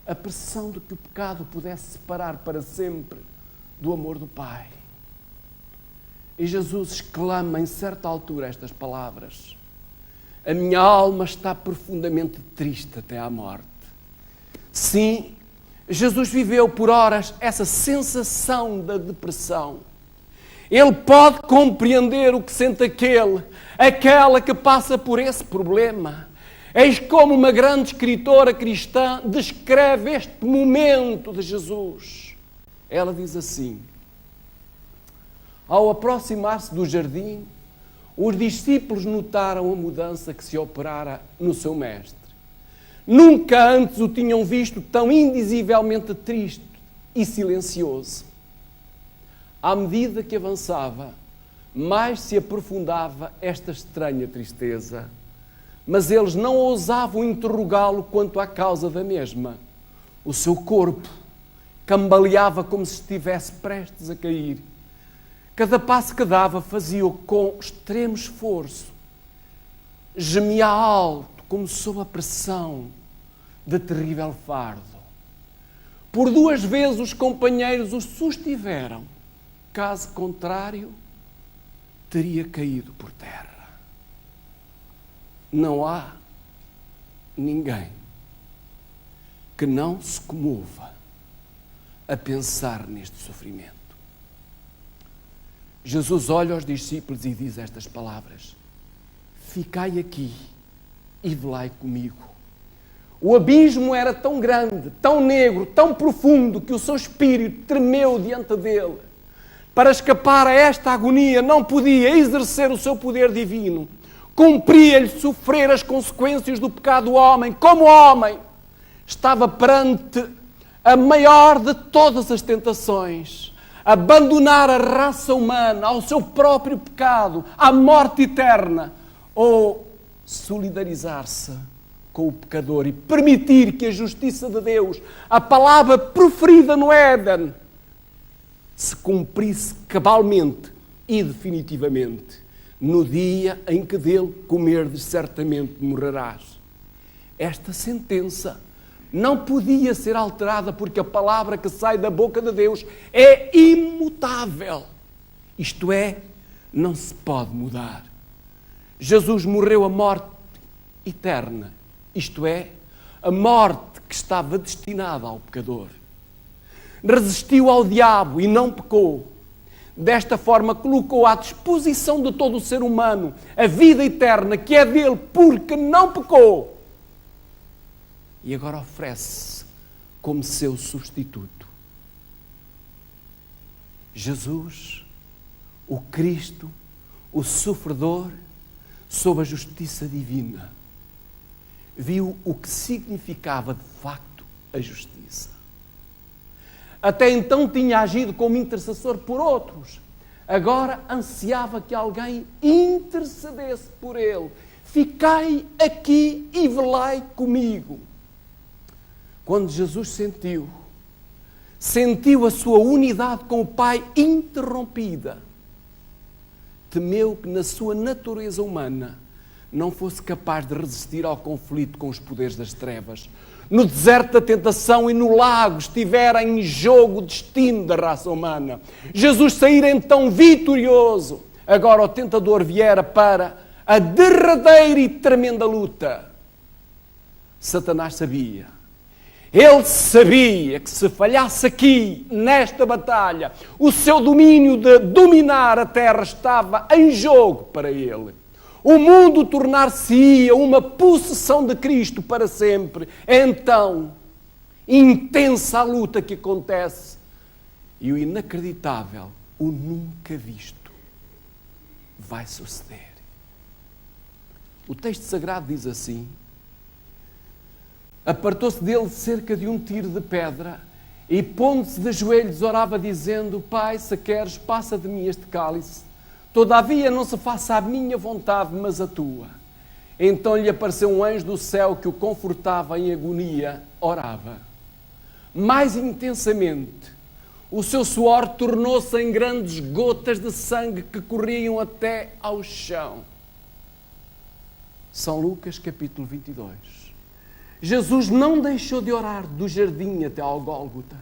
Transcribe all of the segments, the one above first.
a pressão de que o pecado pudesse separar para sempre do amor do Pai. E Jesus exclama em certa altura estas palavras: a minha alma está profundamente triste até à morte. Sim, Jesus viveu por horas essa sensação da depressão. Ele pode compreender o que sente aquela que passa por esse problema. Eis como uma grande escritora cristã descreve este momento de Jesus. Ela diz assim: ao aproximar-se do jardim, os discípulos notaram a mudança que se operara no seu mestre. Nunca antes o tinham visto tão indizivelmente triste e silencioso. À medida que avançava, mais se aprofundava esta estranha tristeza, mas eles não ousavam interrogá-lo quanto à causa da mesma. O seu corpo cambaleava como se estivesse prestes a cair. Cada passo que dava fazia-o com extremo esforço. Gemia alto, como sob a pressão de terrível fardo. Por 2 vezes os companheiros o sustiveram. Caso contrário, teria caído por terra. Não há ninguém que não se comova a pensar neste sofrimento. Jesus olha aos discípulos e diz estas palavras: ficai aqui e velai comigo. O abismo era tão grande, tão negro, tão profundo, que o seu espírito tremeu diante dele. Para escapar a esta agonia, não podia exercer o seu poder divino. Cumpria-lhe sofrer as consequências do pecado do homem. Como homem, estava perante a maior de todas as tentações: abandonar a raça humana ao seu próprio pecado, à morte eterna, ou solidarizar-se com o pecador e permitir que a justiça de Deus, a palavra proferida no Éden, se cumprisse cabalmente e definitivamente. No dia em que dele comerdes, certamente morrerás. Esta sentença não podia ser alterada, porque a palavra que sai da boca de Deus é imutável. Isto é, não se pode mudar. Jesus morreu a morte eterna, isto é, a morte que estava destinada ao pecador. Resistiu ao diabo e não pecou. Desta forma, colocou à disposição de todo o ser humano a vida eterna que é dele, porque não pecou. E agora oferece-se como seu substituto. Jesus, o Cristo, o sofredor, sob a justiça divina, viu o que significava de facto a justiça. Até então tinha agido como intercessor por outros. Agora ansiava que alguém intercedesse por ele. Ficai aqui e velai comigo. Quando Jesus sentiu a sua unidade com o Pai interrompida, temeu que na sua natureza humana não fosse capaz de resistir ao conflito com os poderes das trevas. No deserto da tentação e no lago estivera em jogo o destino da raça humana. Jesus saíra então vitorioso. Agora o tentador viera para a derradeira e tremenda luta. Satanás sabia. Ele sabia que se falhasse aqui, nesta batalha, o seu domínio de dominar a terra estava em jogo para ele. O mundo tornar-se-ia uma possessão de Cristo para sempre. Então, intensa a luta que acontece e o inacreditável, o nunca visto, vai suceder. O texto sagrado diz assim: apartou-se dele cerca de 1 tiro de pedra e, pondo-se de joelhos, orava dizendo: Pai, se queres, passa de mim este cálice. Todavia não se faça a minha vontade, mas a tua. Então lhe apareceu um anjo do céu que o confortava em agonia, orava. Mais intensamente, o seu suor tornou-se em grandes gotas de sangue que corriam até ao chão. São Lucas, capítulo 22. Jesus não deixou de orar do jardim até ao Gólgota.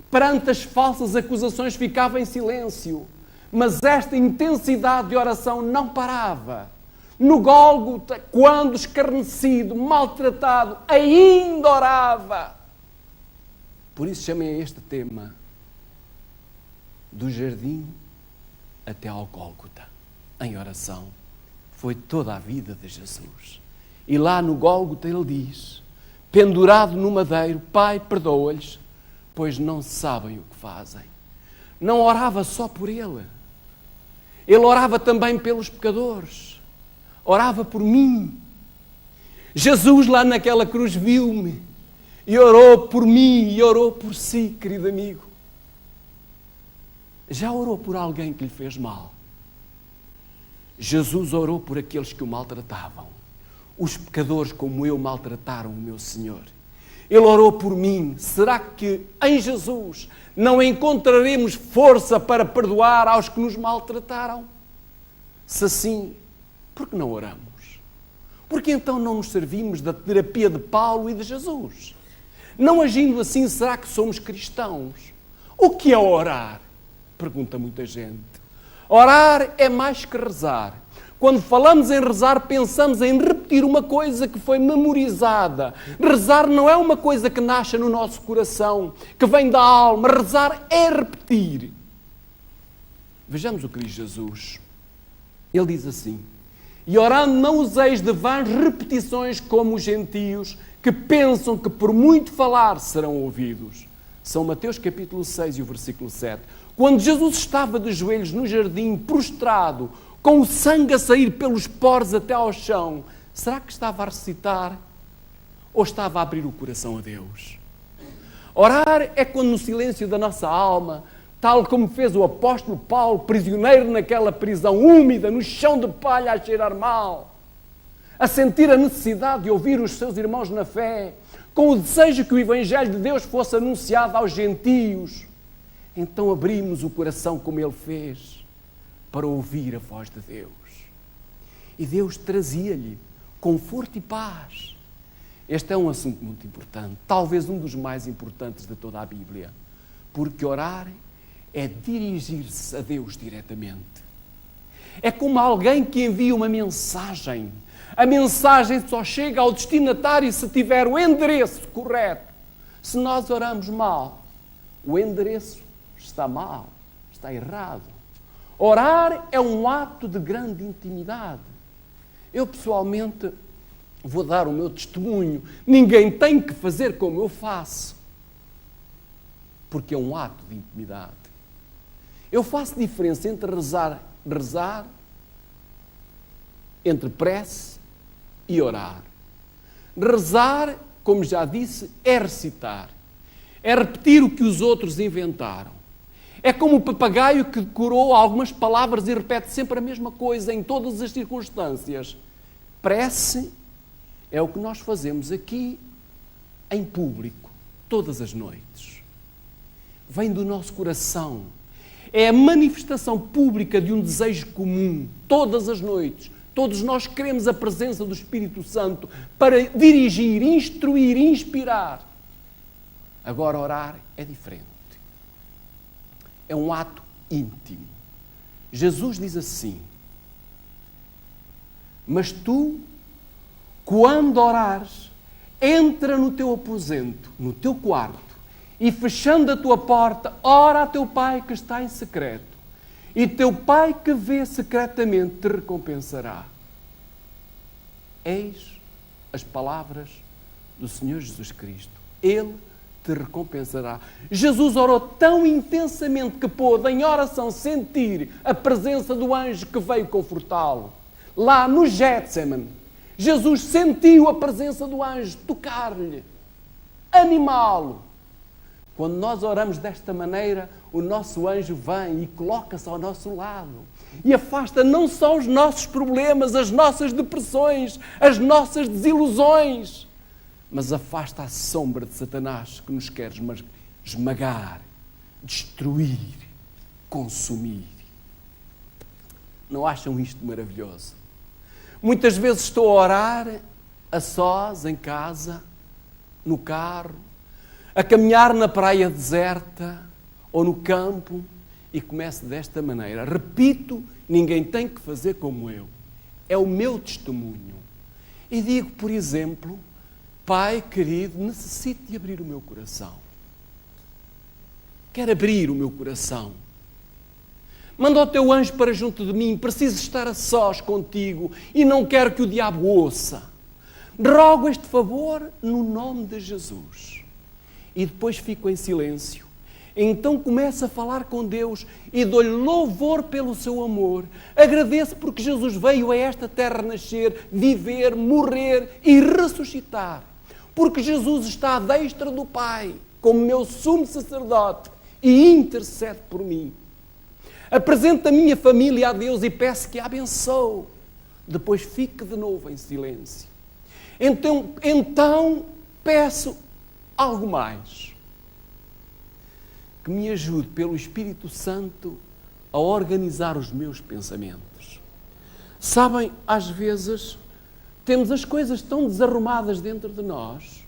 Perante as falsas acusações ficava em silêncio, mas esta intensidade de oração não parava. No Gólgota, quando escarnecido, maltratado, ainda orava. Por isso chamei este tema do jardim até ao Gólgota, em oração. Foi toda a vida de Jesus. E lá no Gólgota ele diz, pendurado no madeiro, Pai, perdoa-lhes, pois não sabem o que fazem. Não orava só por ele. Ele orava também pelos pecadores. Orava por mim. Jesus lá naquela cruz viu-me e orou por mim e orou por si, querido amigo. Já orou por alguém que lhe fez mal? Jesus orou por aqueles que o maltratavam. Os pecadores como eu maltrataram o meu Senhor. Ele orou por mim. Será que em Jesus não encontraremos força para perdoar aos que nos maltrataram? Se sim, por que não oramos? Por que então não nos servimos da terapia de Paulo e de Jesus? Não agindo assim, será que somos cristãos? O que é orar? Pergunta muita gente. Orar é mais que rezar. Quando falamos em rezar, pensamos em repetir uma coisa que foi memorizada. Rezar não é uma coisa que nasce no nosso coração, que vem da alma. Rezar é repetir. Vejamos o que diz Jesus. Ele diz assim, e orando não useis de vãs repetições como os gentios, que pensam que por muito falar serão ouvidos. São Mateus capítulo 6 e o versículo 7. Quando Jesus estava de joelhos no jardim, prostrado, com o sangue a sair pelos poros até ao chão, será que estava a recitar ou estava a abrir o coração a Deus? Orar é quando no silêncio da nossa alma, tal como fez o apóstolo Paulo, prisioneiro naquela prisão úmida, no chão de palha a cheirar mal, a sentir a necessidade de ouvir os seus irmãos na fé, com o desejo que o Evangelho de Deus fosse anunciado aos gentios, então abrimos o coração como ele fez, para ouvir a voz de Deus. E Deus trazia-lhe conforto e paz. Este é um assunto muito importante, talvez um dos mais importantes de toda a Bíblia, porque orar é dirigir-se a Deus diretamente. É como alguém que envia uma mensagem. A mensagem só chega ao destinatário se tiver o endereço correto. Se nós oramos mal, o endereço está mal, está errado. Orar é um ato de grande intimidade. Eu, pessoalmente, vou dar o meu testemunho. Ninguém tem que fazer como eu faço, porque é um ato de intimidade. Eu faço diferença entre rezar, entre prece e orar. Rezar, como já disse, é recitar. É repetir o que os outros inventaram. É como o papagaio que decorou algumas palavras e repete sempre a mesma coisa em todas as circunstâncias. Prece é o que nós fazemos aqui em público, todas as noites. Vem do nosso coração. É a manifestação pública de um desejo comum, todas as noites. Todos nós queremos a presença do Espírito Santo para dirigir, instruir, inspirar. Agora, orar é diferente. É um ato íntimo. Jesus diz assim, mas tu, quando orares, entra no teu aposento, no teu quarto, e fechando a tua porta, ora a teu Pai que está em secreto, e teu Pai que vê secretamente te recompensará. Eis as palavras do Senhor Jesus Cristo. Ele te recompensará. Jesus orou tão intensamente que pôde em oração sentir a presença do anjo que veio confortá-lo. Lá no Getsemane, Jesus sentiu a presença do anjo tocar-lhe, animá-lo. Quando nós oramos desta maneira, o nosso anjo vem e coloca-se ao nosso lado e afasta não só os nossos problemas, as nossas depressões, as nossas desilusões, mas afasta a sombra de Satanás que nos quer esmagar, destruir, consumir. Não acham isto maravilhoso? Muitas vezes estou a orar a sós, em casa, no carro, a caminhar na praia deserta ou no campo e comece desta maneira. Repito, ninguém tem que fazer como eu. É o meu testemunho. E digo, por exemplo, Pai querido, necessito de abrir o meu coração. Quero abrir o meu coração. Manda o teu anjo para junto de mim, preciso estar a sós contigo e não quero que o diabo ouça. Rogo este favor no nome de Jesus. E depois fico em silêncio. Então começo a falar com Deus e dou-lhe louvor pelo seu amor. Agradeço porque Jesus veio a esta terra nascer, viver, morrer e ressuscitar. Porque Jesus está à destra do Pai, como meu sumo sacerdote, e intercede por mim. Apresento a minha família a Deus e peço que a abençoe. Depois fique de novo em silêncio. Então peço algo mais. Que me ajude pelo Espírito Santo a organizar os meus pensamentos. Sabem, às vezes temos as coisas tão desarrumadas dentro de nós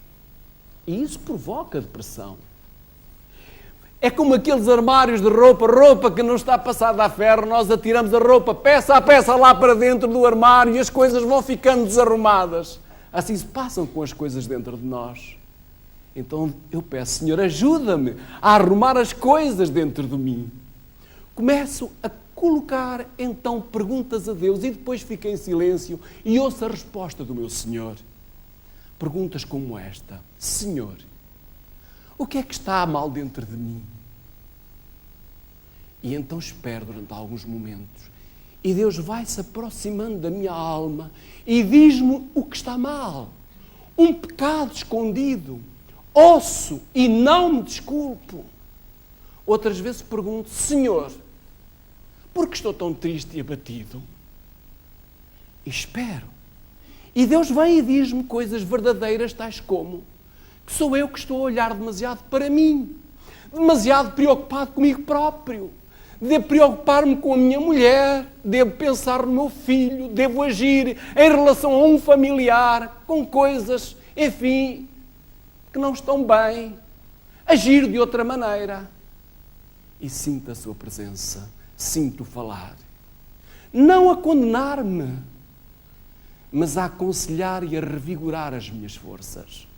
e isso provoca depressão. É como aqueles armários de roupa que não está passada a ferro, nós atiramos a roupa peça a peça lá para dentro do armário e as coisas vão ficando desarrumadas. Assim se passam com as coisas dentro de nós. Então eu peço, Senhor, ajuda-me a arrumar as coisas dentro de mim. Começo a colocar então perguntas a Deus e depois fico em silêncio e ouço a resposta do meu Senhor. Perguntas como esta: Senhor, o que é que está mal dentro de mim? E então espero durante alguns momentos. E Deus vai se aproximando da minha alma e diz-me o que está mal. Um pecado escondido. Ouço e não me desculpo. Outras vezes pergunto, Senhor, por que estou tão triste e abatido? E espero. E Deus vem e diz-me coisas verdadeiras, tais como que sou eu que estou a olhar demasiado para mim, demasiado preocupado comigo próprio. Devo preocupar-me com a minha mulher, devo pensar no meu filho, devo agir em relação a um familiar, com coisas, enfim, que não estão bem, agir de outra maneira. E sinto a sua presença, sinto falar. Não a condenar-me, mas a aconselhar e a revigorar as minhas forças.